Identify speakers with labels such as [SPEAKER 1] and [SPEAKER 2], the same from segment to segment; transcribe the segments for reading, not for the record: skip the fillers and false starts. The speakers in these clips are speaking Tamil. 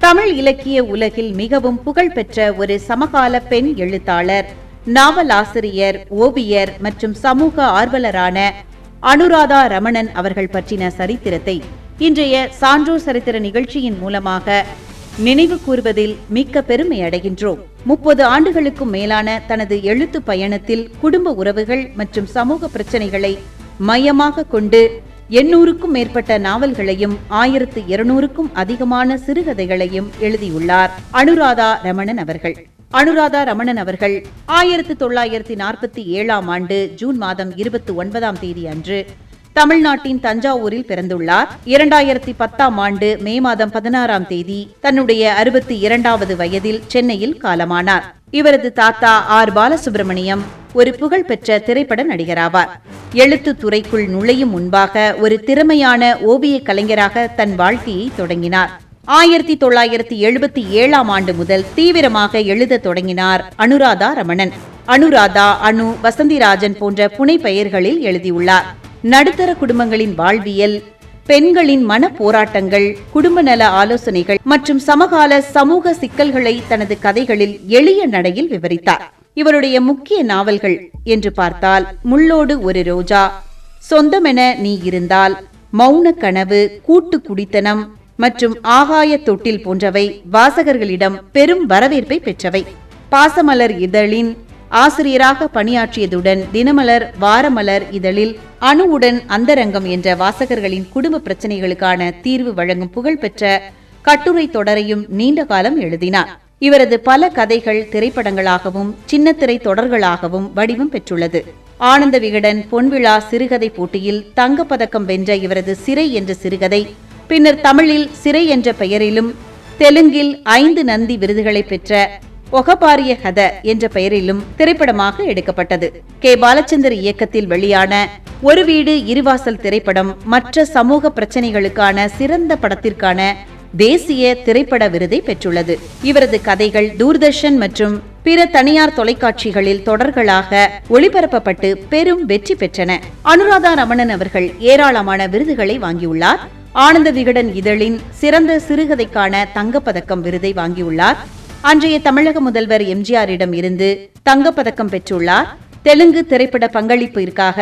[SPEAKER 1] தமிழ் இலக்கிய உலகில் மிகவும் புகழ்பெற்ற ஒரு சமகால பெண் எழுத்தாளர், நாவலாசிரியர், ஓவியர் மற்றும் சமூக ஆர்வலரான அனுராதா ரமணன் அவர்கள் பற்றின சரித்திரத்தை இன்றைய சான்றோர் சரித்திர நிகழ்ச்சியின் மூலமாக நினைவு கூறுவதில் மிக்க பெருமை அடைகின்றோம். 30 ஆண்டுகளுக்கும் மேலான தனது எழுத்து பயணத்தில் குடும்ப உறவுகள் மற்றும் சமூக பிரச்சனைகளை மையமாக கொண்டு 800க்கும் மேற்பட்ட நாவல்களையும் 1200க்கும் அதிகமான சிறுகதைகளையும் எழுதியுள்ளார் அனுராதா ரமணன் அவர்கள். அனுராதா ரமணன் அவர்கள் 1947ஆம் ஆண்டு ஜூன் மாதம் 29ஆம் தேதி அன்று தமிழ்நாட்டின் தஞ்சாவூரில் பிறந்துள்ளார். 2010ஆம் ஆண்டு மே மாதம் 16ஆம் தேதி தன்னுடைய 62வது வயதில் சென்னையில் காலமானார். இவரது தாத்தா ஆர் பாலசுப்ரமணியம் ஒரு புகழ்பெற்ற திரைப்பட நடிகராவார். எழுத்து துறைக்குள் நுழையும் முன்பாக ஒரு திறமையான ஓவிய கலைஞராக தன் வாழ்க்கையை தொடங்கினார். 1977ஆம் ஆண்டு முதல் தீவிரமாக எழுத தொடங்கினார் அனுராதா ரமணன். அனுராதா, அனு, வசந்திராஜன் போன்ற புனை பெயர்களில் எழுதியுள்ளார். நடுத்தர குடும்பங்களின் வாழ்வியல், பெண்களின் மன போராட்டங்கள், குடும்ப நல ஆலோசனைகள் மற்றும் சமகால சமூக சிக்கல்களை தனது கதைகளில் எளிய நடையில் விவரித்தார். இவருடைய முக்கிய நாவல்கள் என்று பார்த்தால் முள்ளோடு ஒரு ரோஜா, சொந்தமென நீ இருந்தால், மௌன கனவு, கூட்டு குடித்தனம் மற்றும் ஆகாய தொட்டில் போன்றவை வாசகர்களிடம் பெரும் வரவேற்பை பெற்றவை. பாசமலர் இதழின் ஆசிரியராக பணியாற்றியதுடன் தினமலர், வாரமலர் இதழில் அணுவுடன் அந்தரங்கம் என்ற வாசகர்களின் குடும்ப பிரச்சனைகளுக்கான தீர்வு வழங்கும் புகழ்பெற்ற கட்டுரை தொடரையும் நீண்ட காலம் எழுதினார். இவரது பல கதைகள் திரைப்படங்களாகவும் சின்னத்திரை தொடர்களாகவும் வடிவம் பெற்றுள்ளது. ஆனந்த விகடன் பொன்விழா சிறுகதை போட்டியில் தங்கப்பதக்கம் வென்ற இவரது சிறை என்ற சிறுகதை பின்னர் தமிழில் சிறை என்ற பெயரிலும், தெலுங்கில் 5 நந்தி விருதுகளை பெற்ற ஒகபாரிய கத என்ற பெயரிலும் திரைப்படமாக எடுக்கப்பட்டது. கே. பாலச்சந்தர் இயக்கத்தில் வெளியான ஒரு வீடு இருவாசல் திரைப்படம் மற்ற சமூக பிரச்சனைகளுக்கான சிறந்த படத்திற்கான தேசிய திரைப்பட விருதை பெற்றுள்ளது. இவரது கதைகள் தூர்தர்ஷன் மற்றும் பிற தனியார் தொலைக்காட்சிகளில் தொடர்களாக ஒளிபரப்பப்பட்டு பெரும் வெற்றி பெற்றன. அனுராதா ரமணன் அவர்கள் ஏராளமான விருதுகளை வாங்கியுள்ளார். ஆனந்த விகடன் இதழின் சிறந்த சிறுகதைக்கான தங்கப்பதக்கம் விருதை வாங்கியுள்ளார். அன்றைய தமிழக முதல்வர் எம்ஜிஆரிடம் இருந்து தங்கப்பதக்கம் பெற்றுள்ளார். தெலுங்கு திரைப்பட பங்களிப்பிற்காக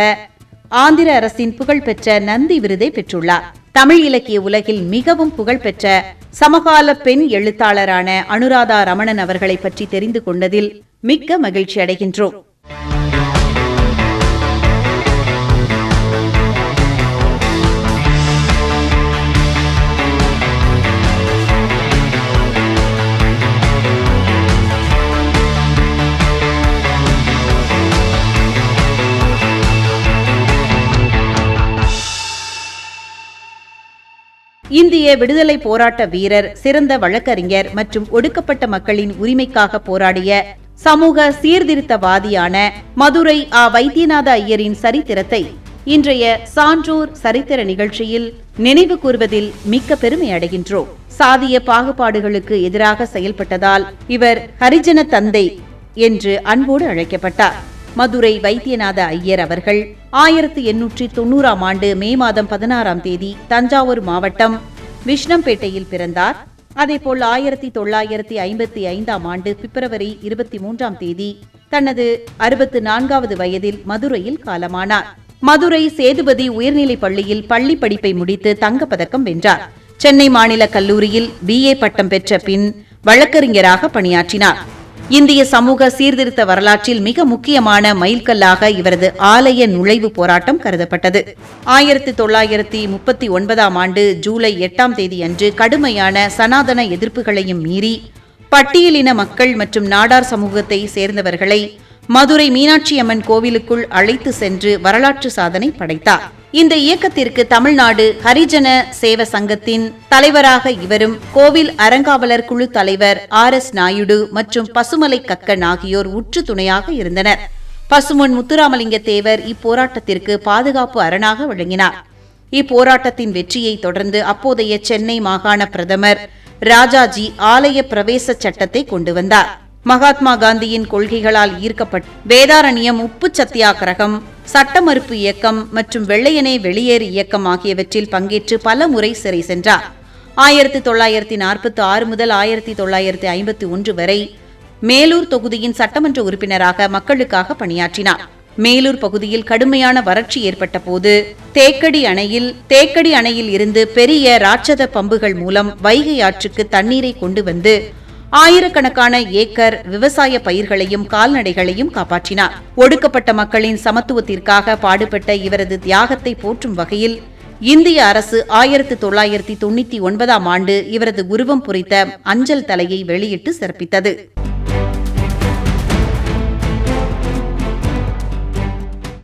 [SPEAKER 1] ஆந்திர அரசின் புகழ்பெற்ற நந்தி விருதை பெற்றுள்ளார். தமிழ் இலக்கிய உலகில் மிகவும் புகழ்பெற்ற சமகால பெண் எழுத்தாளரான அனுராதா ரமணன் அவர்களை பற்றி தெரிந்து கொண்டதில் மிக்க மகிழ்ச்சி அடைகின்றோம். இந்திய விடுதலை போராட்ட வீரர், சிறந்த வழக்கறிஞர் மற்றும் ஒடுக்கப்பட்ட மக்களின் உரிமைக்காக போராடிய சமூக சீர்திருத்தவாதியான மதுரை ஆ. வைத்தியநாத ஐயரின் சரித்திரத்தை இன்றைய சான்றோர் சரித்திர நிகழ்ச்சியில் நினைவு கூறுவதில் மிக்க பெருமை அடைகின்றோம். சாதிய பாகுபாடுகளுக்கு எதிராக செயல்பட்டதால் இவர் ஹரிஜன தந்தை என்று அன்போடு அழைக்கப்பட்டார். மதுரை வைத்தியநாத ஐயர் அவர்கள் 1890ஆம் ஆண்டு மே மாதம் 16ஆம் தேதி தஞ்சாவூர் மாவட்டம் விஷ்ணம்பேட்டையில் பிறந்தார். அதேபோல் 1955ஆம் ஆண்டு பிப்ரவரி 23ஆம் தேதி தனது 64வது வயதில் மதுரையில் காலமானார். மதுரை சேதுபதி உயர்நிலைப் பள்ளியில் பள்ளி படிப்பை முடித்து தங்கப்பதக்கம் வென்றார். சென்னை மாநில கல்லூரியில் BA பட்டம் பெற்ற பின் வழக்கறிஞராக பணியாற்றினார். இந்திய சமூக சீர்திருத்த வரலாற்றில் மிக முக்கியமான மைல்கல்லாக இவரது ஆலய நுழைவு போராட்டம் கருதப்பட்டது. 1939ஆம் ஆண்டு ஜூலை 8ஆம் தேதி அன்று கடுமையான சனாதன எதிர்ப்புகளையும் மீறி பட்டியலின மக்கள் மற்றும் நாடார் சமூகத்தை சேர்ந்தவர்களை மதுரை மீனாட்சி அம்மன் கோவிலுக்குள் அழைத்து சென்று வரலாற்று சாதனை படைத்தார். இந்த இயக்கத்திற்கு தமிழ்நாடு ஹரிஜன சேவ சங்கத்தின் தலைவராக இவரும், கோவில் அறங்காவலர் குழு தலைவர் RS நாயுடு மற்றும் பசுமலை கக்கன் ஆகியோர் உற்று துணையாக இருந்தனர். பசுமொன் முத்துராமலிங்க தேவர் இப்போராட்டத்திற்கு பாதுகாப்பு அரணாக விளங்கினார். இப்போராட்டத்தின் வெற்றியை தொடர்ந்து அப்போதைய சென்னை மாகாண பிரதமர் ராஜாஜி ஆலய பிரவேச சட்டத்தை கொண்டு வந்தார். மகாத்மா காந்தியின் கொள்கைகளால் ஈர்க்கப்பட்ட வேதாரண்யம் உப்பு சத்தியாகிரகம், சட்ட மறுப்பு இயக்கம் மற்றும் வெள்ளையனே வெளியேறு இயக்கம் ஆகியவற்றில் பங்கேற்று பல முறை சிறை சென்றார். 1946 முதல் 1951 வரை மேலூர் தொகுதியின் சட்டமன்ற உறுப்பினராக மக்களுக்காக பணியாற்றினார். மேலூர் பகுதியில் கடுமையான வறட்சி ஏற்பட்ட போது தேக்கடி அணையில் இருந்து பெரிய ராட்சத பம்புகள் மூலம் வைகை ஆற்றுக்கு தண்ணீரை கொண்டு வந்து ஆயிரக்கணக்கான ஏக்கர் விவசாய பயிர்களையும் கால்நடைகளையும் காப்பாற்றினார். ஒடுக்கப்பட்ட மக்களின் சமத்துவத்திற்காக பாடுபட்ட இவரது தியாகத்தை போற்றும் வகையில் இந்திய அரசு 1999 ஆண்டு இவரது உருவம் பொறித்த அஞ்சல் தலையை வெளியிட்டு சிறப்பித்தது.